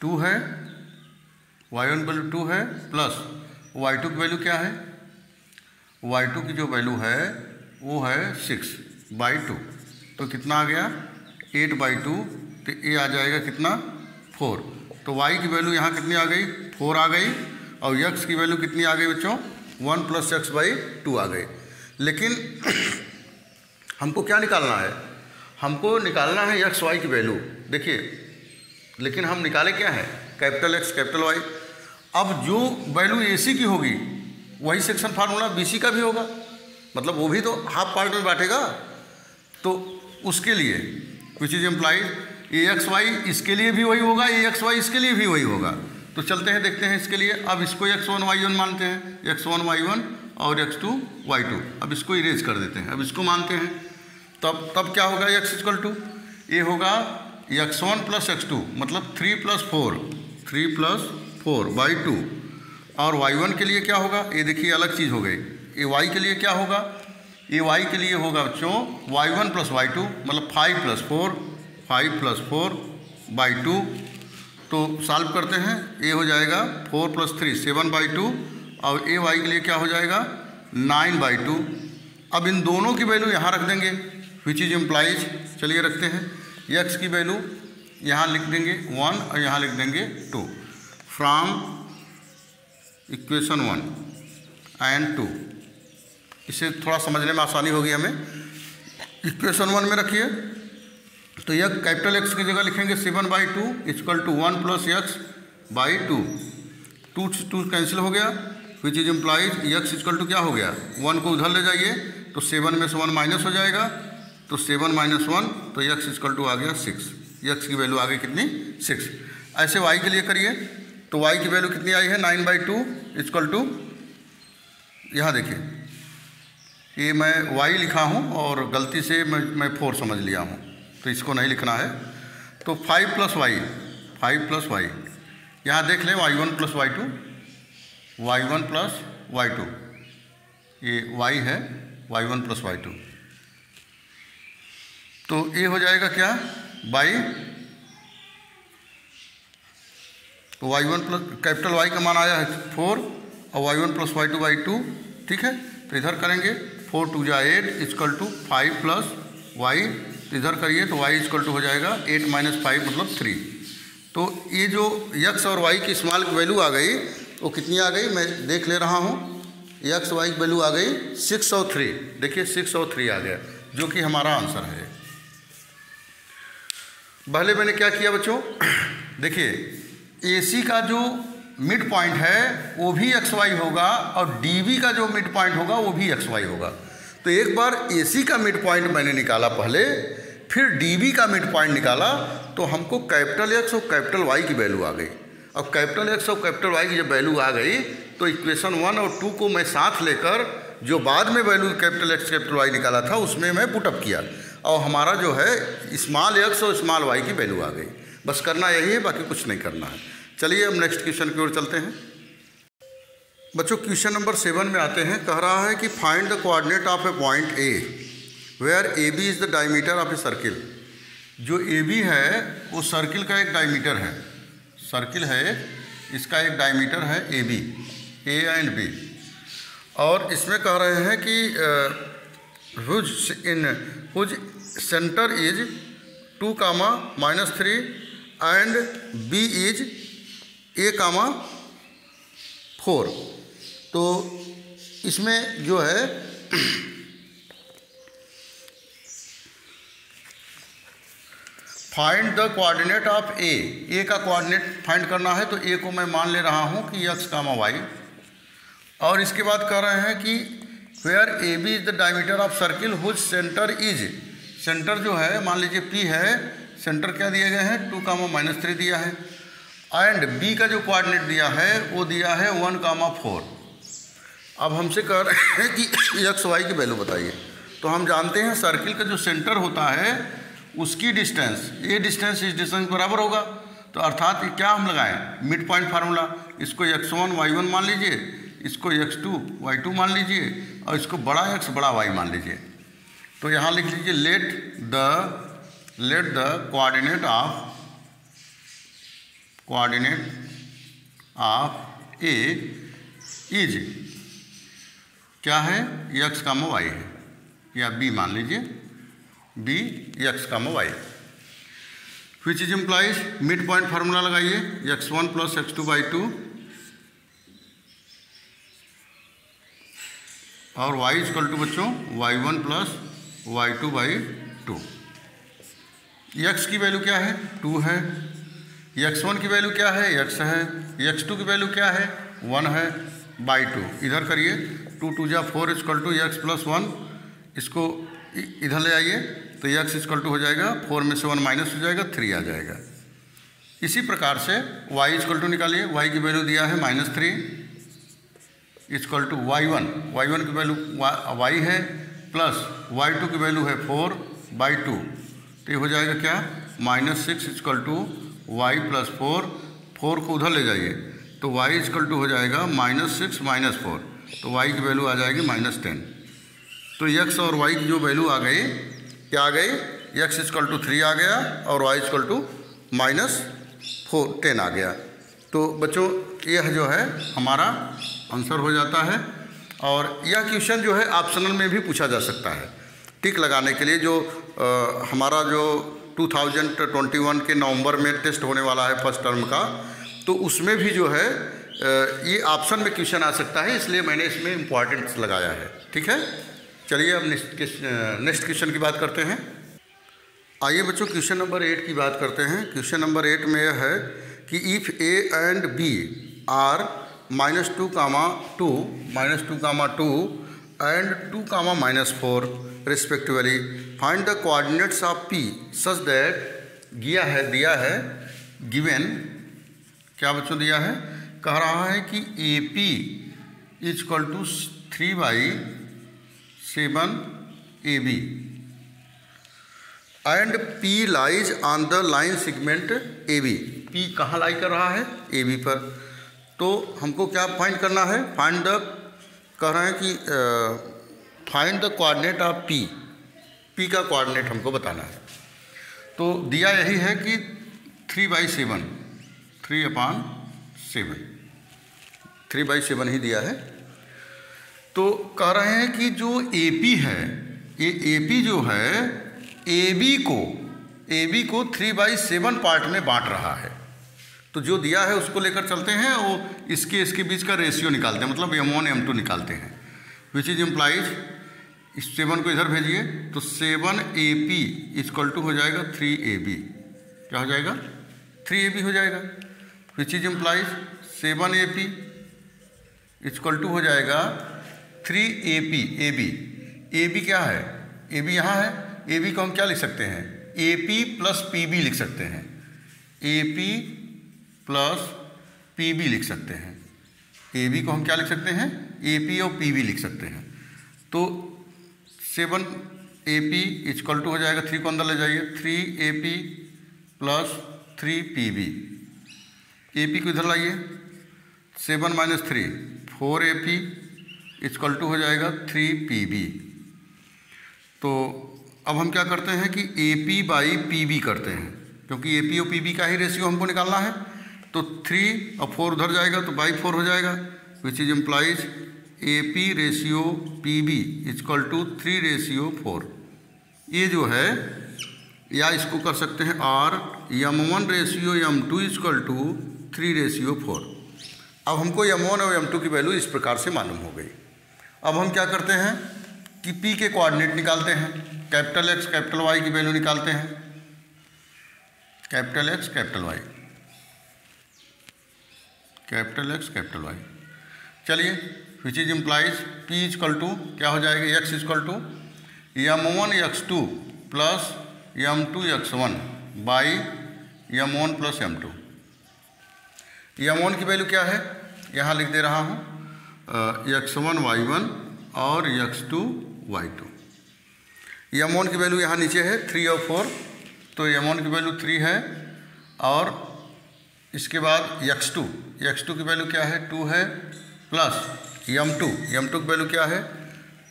2 है, y1 वैल्यू 2 है प्लस y2 की वैल्यू क्या है, y2 की जो वैल्यू है वो है 6/2। तो कितना आ गया 8/2। तो ये आ जाएगा कितना 4। तो y की वैल्यू यहाँ कितनी आ गई 4 आ गई और x की वैल्यू कितनी आ गई बच्चों 1 + x/2 आ गई। लेकिन हमको क्या निकालना है, हमको निकालना है x y की वैल्यू। देखिए लेकिन हम निकाले क्या है कैपिटल X कैपिटल Y। अब जो वैल्यू AC की होगी वही सेक्शन फार्मूला BC का भी होगा, मतलब वो भी तो हाफ पार्ट में बांटेगा। तो उसके लिए विच इज एम्प्लाइड AXY इसके लिए भी वही होगा, AXY इसके लिए भी वही होगा। तो चलते हैं देखते हैं इसके लिए। अब इसको x1 y1 मानते हैं, x1 y1 और x2 y2। अब इसको इरेज कर देते हैं, अब इसको मानते हैं। तब क्या होगा x इक्वल टू ये होगा x1 प्लस x2 मतलब 3 + 4/2 और y1 के लिए क्या होगा, ये देखिए अलग चीज़ हो गई। ये y के लिए क्या होगा, ये y के लिए होगा बच्चों y1 + y2 मतलब 5 + 4/2। तो सॉल्व करते हैं, ये हो जाएगा 4 + 3 7/2 और ये y के लिए क्या हो जाएगा 9/2। अब इन दोनों की वैल्यू यहाँ रख देंगे विच इज इम्प्लाइज, चलिए रखते हैं। x की वैल्यू यहाँ लिख देंगे 1 और यहाँ लिख देंगे 2 फ्रॉम इक्वेशन 1 एंड 2। इसे थोड़ा समझने में आसानी होगी हमें। इक्वेशन 1 में रखिए तो यह कैपिटल X की जगह लिखेंगे 7/2 = 1 + x/2। 2 कैंसिल हो गया विच इज इम्प्लाइज x = क्या हो गया 1 को उधर ले जाइए तो 7 में से 1 माइनस हो जाएगा तो 7 - 1 तो x = आ गया 6। x की वैल्यू आ गई कितनी 6। ऐसे y के लिए करिए तो y की वैल्यू कितनी आई है 9/2 = यहाँ देखिए ये मैं y लिखा हूँ और गलती से मैं 4 समझ लिया हूँ तो इसको नहीं लिखना है। तो 5 + y यहाँ देख लें y1 + y2 ये y है y1 + y2 तो ये हो जाएगा क्या बाई तो y1 प्लस कैपिटल Y का मान आया है 4 और y1 + y2/2। ठीक है तो इधर करेंगे 4 × 2 = 8 = 5 + y। तो इधर करिए तो y = हो जाएगा 8 - 5 मतलब 3। तो ये जो x और y की स्मॉल की वैल्यू आ गई वो कितनी आ गई मैं देख ले रहा हूँ। x y की वैल्यू आ गई 6 और 3। देखिए 6 और 3 आ गया जो कि हमारा आंसर है। पहले मैंने क्या किया बच्चों देखिए AC का जो मिड पॉइंट है वो भी XY होगा और DB का जो मिड पॉइंट होगा वो भी XY होगा। तो एक बार AC का मिड पॉइंट मैंने निकाला पहले, फिर DB का मिड पॉइंट निकाला तो हमको कैपिटल X और कैपिटल Y की वैल्यू आ गई। अब कैपिटल X और कैपिटल Y की जब वैल्यू आ गई तो इक्वेशन 1 और 2 को मैं साथ लेकर जो बाद में value capital X capital Y निकाला था उसमें मैं पुटअप किया और हमारा जो है स्मॉल x और स्मॉल y की वैल्यू आ गई। बस करना यही है, बाकी कुछ नहीं करना है। चलिए अब नेक्स्ट क्वेश्चन की ओर चलते हैं। बच्चों क्वेश्चन नंबर 7 में आते हैं। कह रहा है कि find the coordinate of a point A where AB is the diameter of a circle. जो AB है वो सर्किल का एक डायमीटर है, सर्किल है इसका एक डायमीटर है AB, A एंड B। और इसमें कह रहे हैं कि whose centre is 2, -3 and B is A, 4। तो इसमें जो है find the coordinate of A का कोऑर्डिनेट फाइंड करना है। तो A को मैं मान ले रहा हूँ कि x, y। और इसके बाद कह रहे हैं कि where AB is the diameter of circle whose centre is, centre जो है मान लीजिए P है, सेंटर क्या दिए गए हैं 2, -3 दिया है एंड B का जो कोऑर्डिनेट दिया है वो दिया है 1, 4। अब हमसे कह रहे हैं कि x y की वैल्यू बताइए। तो हम जानते हैं सर्किल का जो सेंटर होता है उसकी डिस्टेंस, ये डिस्टेंस इस डिस्टेंस बराबर होगा। तो अर्थात क्या हम लगाएं मिड पॉइंट फार्मूला, इसको x1 y1 मान लीजिए, इसको x2 y2 मान लीजिए और इसको बड़ा X बड़ा Y मान लीजिए। तो यहाँ लिख लीजिए let the coordinate of A is क्या है x, y है, या B मान लीजिए B x, y। Which is implies mid point formula लगाइए x1 + x2/2 और y = बच्चों y1 + y2/2। x की वैल्यू क्या है 2 है, x1 की वैल्यू क्या है x है, x2 की वैल्यू क्या है 1 है बाई 2। इधर करिए 2 × 2 = 4 = x + 1। इसको इधर ले आइए तो x = हो जाएगा 4 में से 1 माइनस हो जाएगा 3 आ जाएगा। इसी प्रकार से y = निकालिए, y की वैल्यू दिया है -3 = y1 की वैल्यू y है प्लस y2 की वैल्यू है 4/2। तो ये हो जाएगा क्या -6 = y + 4 को उधर ले जाइए तो y इक्वल टू हो जाएगा -6 -4, तो y की वैल्यू आ जाएगी -10। तो x और y की जो वैल्यू आ गई, क्या आ गई, x इक्वल टू 3 आ गया और y इक्वल टू -10 आ गया। तो बच्चों यह जो है हमारा आंसर हो जाता है। और यह क्वेश्चन जो है ऑप्शनल में भी पूछा जा सकता है टिक लगाने के लिए। जो हमारा जो 2021 के नवंबर में टेस्ट होने वाला है फर्स्ट टर्म का, तो उसमें भी जो है ये ऑप्शन में क्वेश्चन आ सकता है, इसलिए मैंने इसमें इम्पॉर्टेंस लगाया है। ठीक है, चलिए अब नेक्स्ट क्वेश्चन की बात करते हैं। आइए बच्चों क्वेश्चन नंबर 8 की बात करते हैं। क्वेश्चन नंबर 8 में यह है कि if A and B are -2, -2 and 2, -4 respectively, find the coordinates of P such that, दिया है गिवन, क्या बच्चों दिया है, कह रहा है कि A P equal to 3/7 AB and P lies on the line segment AB। P कहाँ लाई कर रहा है, AB पर। तो हमको क्या फाइंड करना है, कह रहे हैं कि find the coordinate of P, P का कोऑर्डिनेट हमको बताना है। तो दिया यही है कि 3/7 ही दिया है। तो कह रहे हैं कि जो AP है, ये AP जो है AB को 3/7 पार्ट में बांट रहा है। तो जो दिया है उसको लेकर चलते हैं, वो इसके बीच का रेशियो निकालते हैं, मतलब M1 M2 निकालते हैं, विच इज इम्प्लाइज, इस 7 को इधर भेजिए तो 7AP इक्वल टू हो जाएगा 3AB। क्या हो जाएगा, 3AB हो जाएगा, which is implies 7AP equal to हो जाएगा 3AP। AB क्या है, AB यहाँ है, AB को हम क्या लिख सकते हैं, AP प्लस PB लिख सकते हैं, AP प्लस PB लिख सकते हैं। AB को हम क्या लिख सकते हैं, AP और PB लिख सकते हैं। तो 7AP इक्वल टू हो जाएगा, 3 को अंदर ले जाइए, 3AP प्लस 3PB, AP को इधर लाइए, 7 - 3 4AP इक्वल टू हो जाएगा 3PB। तो अब हम क्या करते हैं कि AP/PB करते हैं, क्योंकि AP और PB का ही रेशियो हमको निकालना है। तो 3 और 4 उधर जाएगा तो 4 हो जाएगा, which is implies AP/PB equal to 3/4। ये जो है, या इसको कर सकते हैं M1/M2 इक्वल टू 3/4। अब हमको M1 और M2 की वैल्यू इस प्रकार से मालूम हो गई। अब हम क्या करते हैं कि P के कोऑर्डिनेट निकालते हैं, कैपिटल X कैपिटल Y की वैल्यू निकालते हैं, capital X capital Y, capital X capital Y। चलिए, which is implies P equal to क्या हो जाएगा, X equal to M1X2 plus M2X1 by M1 plus M2। M1 की वैल्यू क्या है, यहाँ लिख दे रहा हूँ, X1 Y1 और X2 Y2। M1 की वैल्यू यहाँ नीचे है 3 और 4, तो M1 की वैल्यू 3 है। और इसके बाद X2 की वैल्यू क्या है, 2 है, प्लस M2 की वैल्यू क्या है,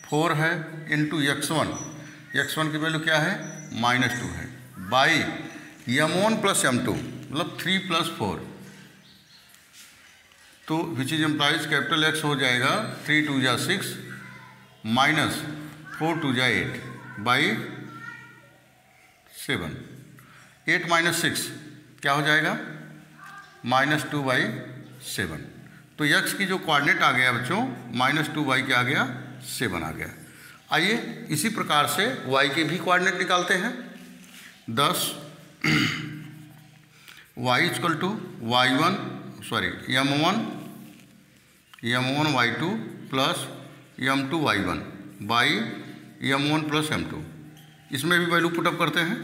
4 है, इंटू X1 की वैल्यू क्या है, -2 है, बाई M1 प्लस M2 मतलब 3 + 4। तो which is implies capital X हो जाएगा 3 × 2 = 6 माइनस 4 × 2 = 8 बाई 7। 8 - 6 क्या हो जाएगा, -2/7। तो X की जो कोऑर्डिनेट आ गया बच्चों, -2y क्या आ गया, 7 आ गया। आइए इसी प्रकार से y के भी कोऑर्डिनेट निकालते हैं। 10 y equal to M1 Y2 plus M2 Y1 by M1 plus M2। इसमें भी वैल्यू पुटअप करते हैं।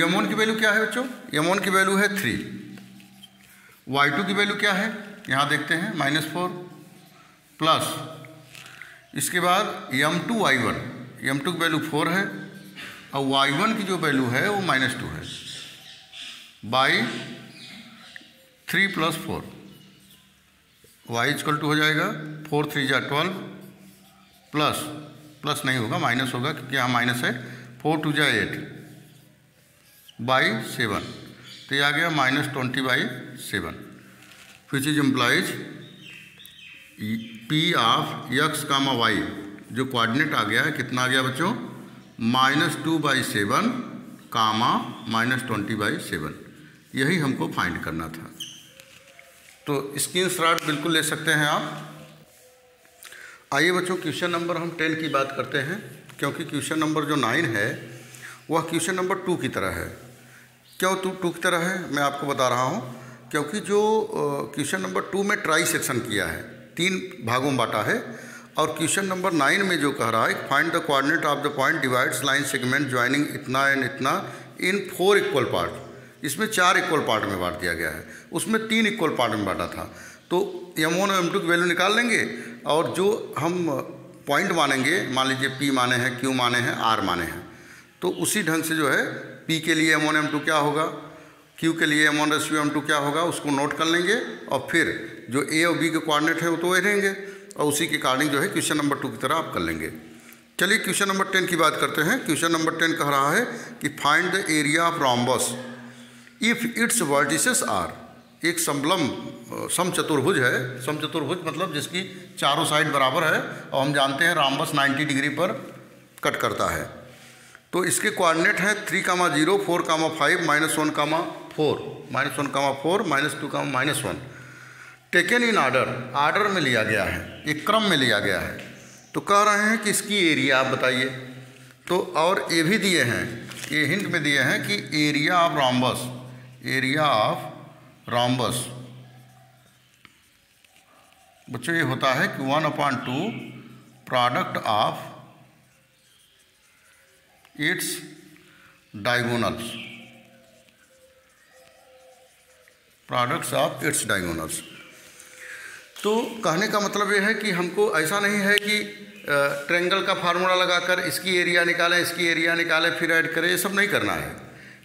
M1 की वैल्यू क्या है बच्चों, M1 की वैल्यू है 3, Y2 की वैल्यू क्या है, यहाँ देखते हैं -4, प्लस इसके बाद M2 Y1, M2 की वैल्यू 4 है और Y1 की जो वैल्यू है वो -2 है, बाई 3 + 4। y इक्वल टू हो जाएगा 4 3 जा 12 प्लस नहीं होगा, माइनस होगा क्योंकि यहाँ माइनस है, 4 2 जा 8 बाई 7, तो ये आ गया -20/7, विच is implies P of x, y जो कोऑर्डिनेट आ गया है कितना आ गया बच्चों, -2/7, -20/7, यही हमको फाइंड करना था। तो स्क्रीनशॉट बिल्कुल ले सकते हैं आप। आइए बच्चों क्वेश्चन नंबर हम 10 की बात करते हैं, क्योंकि क्वेश्चन नंबर जो 9 है वह क्वेश्चन नंबर 2 की तरह है। क्यों 2 की तरह है मैं आपको बता रहा हूँ, क्योंकि जो क्वेश्चन नंबर 2 में ट्राई सेक्शन किया है, 3 भागों में बांटा है, और क्वेश्चन नंबर 9 में जो कह रहा है find the coordinate of the point divides line segment joining इतना एंड इतना इन 4 इक्वल पार्ट, इसमें 4 इक्वल पार्ट में बांट दिया गया है, उसमें 3 इक्वल पार्ट में बांटा था। तो m1 और m2 की वैल्यू निकाल लेंगे, और जो हम पॉइंट मानेंगे, मान लीजिए P माने हैं, Q माने हैं, R माने हैं, तो उसी ढंग से जो है P के लिए m1 m2 क्या होगा, Q के लिए m1/m2 क्या होगा, उसको नोट कर लेंगे, और फिर जो A और B के कोऑर्डिनेट है वो तो वही रहेंगे, और उसी के अकॉर्डिंग जो है क्वेश्चन नंबर 2 की तरह आप कर लेंगे। चलिए क्वेश्चन नंबर 10 की बात करते हैं। क्वेश्चन नंबर 10 कह रहा है कि find the area of rhombus if its vertices are, एक समचतुर्भुज है, समचतुर्भुज मतलब जिसकी चारों साइड बराबर है, और हम जानते हैं रोम्बस 90 डिग्री पर कट करता है। तो इसके कोऑर्डिनेट हैं 3, 0, 4, 5, -1, -4, -2, -1, टेकन इन आर्डर में लिया गया है, एक क्रम में लिया गया है। तो कह रहे हैं कि इसकी एरिया आप बताइए। तो और ये भी दिए हैं, ये हिंट में दिए हैं कि एरिया ऑफ रोम्बस बच्चों ये होता है कि 1/2 product of its diagonals, products of its diagonals. तो कहने का मतलब ये है कि हमको ऐसा नहीं है कि ट्रायंगल का फार्मूला लगाकर इसकी एरिया निकालें, इसकी एरिया निकालें, फिर ऐड करें, ये सब नहीं करना है।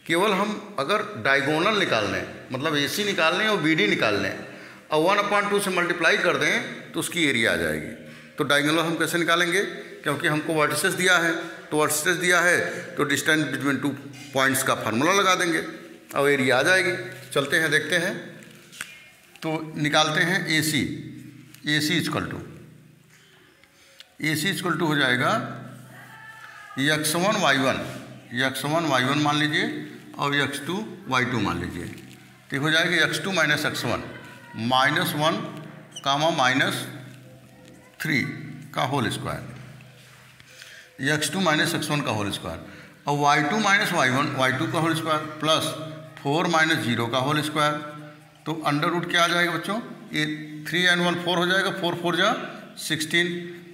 केवल हम अगर डायगोनल निकाल लें, मतलब AC निकाल लें और BD निकाल लें, और 1/2 से मल्टीप्लाई कर दें तो उसकी एरिया आ जाएगी। तो डायगोनल हम कैसे निकालेंगे, क्योंकि हमको वर्टिसेस दिया है, तो वर्टिसेस दिया है तो डिस्टेंस बिटवीन 2 पॉइंट्स का फार्मूला लगा देंगे और एरिया आ जाएगी। चलते हैं देखते हैं, तो निकालते हैं AC इक्वल टू हो जाएगा x1 y1 मान लीजिए, और x2 y2 मान लीजिए, तो हो जाएगा x2 - x1 -1, -3 का होल स्क्वायर, x2 - x1 का होल स्क्वायर, और y2 - y2 का होल स्क्वायर, प्लस 4 - 0 का होल स्क्वायर। तो अंडर रूट क्या आ जाएगा बच्चों, ये 3 and 1 4 हो जाएगा, 4 4 जा 16,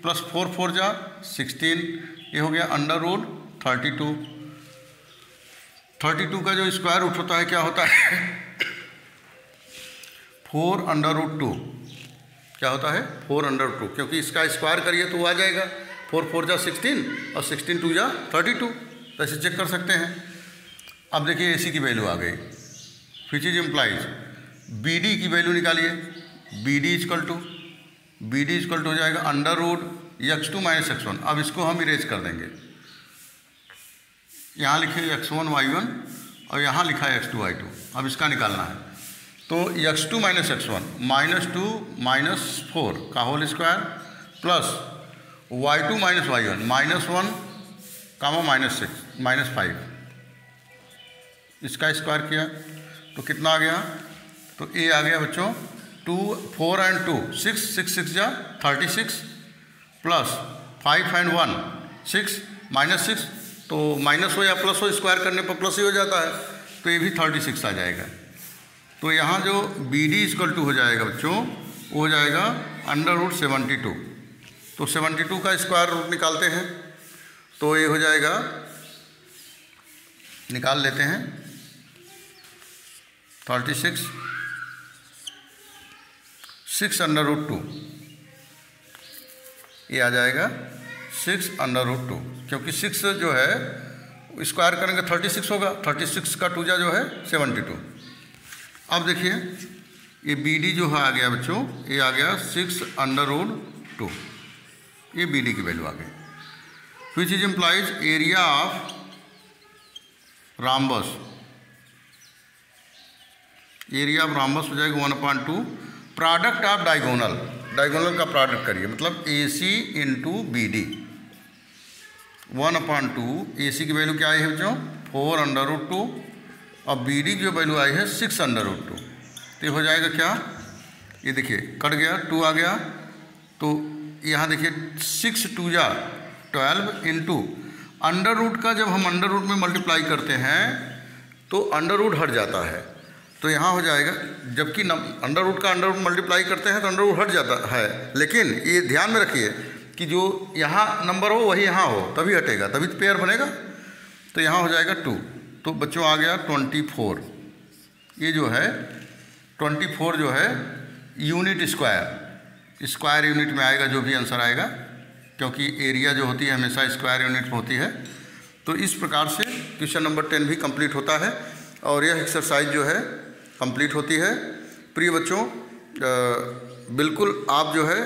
प्लस 4 4 जा 16, ये हो गया अंडर रूट 32। 32 का जो स्क्वायर रूट होता है क्या होता है 4√2, क्या होता है 4√2, क्योंकि इसका स्क्वायर करिए तो वो आ जाएगा 4 4 जा 16 और 16 2 जा 32, तो ऐसे चेक कर सकते हैं। अब देखिए AC की वैल्यू आ गई, विच इज इम्प्लाइज BD की वैल्यू निकालिए, BD इक्वल टू हो जाएगा अंडर रूट x2 - x1। अब इसको हम इरेज कर देंगे, यहाँ लिखे x1 y1 और यहाँ लिखा है x2 y2। अब इसका निकालना है, तो x2 - x1 -2 -4 का whole square, plus y2 - y1 -1, -6 -5, इसका स्क्वायर किया तो कितना आ गया, तो A आ गया बच्चों 2 4 and 2 6 6 6 जा 36, प्लस 5 and 1 6 -6, तो माइनस हो या प्लस हो स्क्वायर करने पर प्लस ही हो जाता है, तो ये भी 36 आ जाएगा। तो यहाँ जो BD इक्वल टू हो जाएगा बच्चों, वो हो जाएगा अंडर रूट 72। तो 72 का स्क्वायर रूट निकालते हैं, तो ये हो जाएगा, निकाल लेते हैं 36 6 अंडर रूट 2, ये आ जाएगा 6 अंडर रूट 2, क्योंकि 6 जो है स्क्वायर करेंगे 36 होगा, 36 का 2 जो है 72। अब देखिए ये BD जो है आ गया बच्चों, ये आ गया 6√2, ये BD की वैल्यू आ गई। Which is implies area of rhombus, area of rhombus हो जाएगा 1/2 प्रोडक्ट ऑफ डायगोनल, डायगोनल का प्रोडक्ट करिए, मतलब AC इंटू BD 1/2। AC की वैल्यू क्या आई है बच्चों 4√2 और BD की जो वैल्यू आई है 6√2। तो ये हो जाएगा क्या, ये देखिए कट गया, 2 आ गया, तो यहाँ देखिए 6 2 जा 12 इंटू अंडर रूट का, जब हम अंडर रूट में मल्टीप्लाई करते हैं तो अंडर रूट हट जाता है, तो यहाँ हो जाएगा, जबकि अंडर रूट का अंडर रूट मल्टीप्लाई करते हैं तो अंडर रूट हट जाता है, लेकिन ये ध्यान में रखिए कि जो यहाँ नंबर हो वही यहाँ हो, तभी हटेगा, तभी तो पेयर बनेगा। तो यहाँ हो जाएगा 2, तो बच्चों आ गया 24। ये जो है 24 जो है यूनिट स्क्वायर, स्क्वायर यूनिट में आएगा जो भी आंसर आएगा, क्योंकि एरिया जो होती है हमेशा स्क्वायर यूनिट में होती है। तो इस प्रकार से क्वेश्चन नंबर 10 भी कंप्लीट होता है और यह एक्सरसाइज जो है कंप्लीट होती है। प्रिय बच्चों, बिल्कुल आप जो है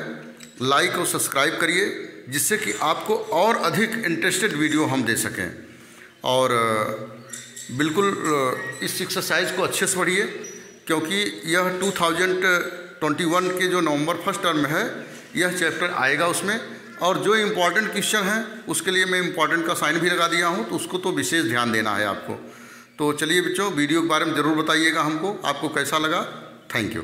लाइक और सब्सक्राइब करिए, जिससे कि आपको और अधिक इंटरेस्टेड वीडियो हम दे सकें, और बिल्कुल इस एक्सरसाइज को अच्छे से पढ़िए, क्योंकि यह 2021 के जो नवंबर 1 टर्म में है यह चैप्टर आएगा उसमें, और जो इम्पॉर्टेंट क्वेश्चन है उसके लिए मैं इम्पॉर्टेंट का साइन भी लगा दिया हूँ, तो उसको तो विशेष ध्यान देना है आपको। तो चलिए बच्चों, वीडियो के बारे में ज़रूर बताइएगा हमको, आपको कैसा लगा। Thank you.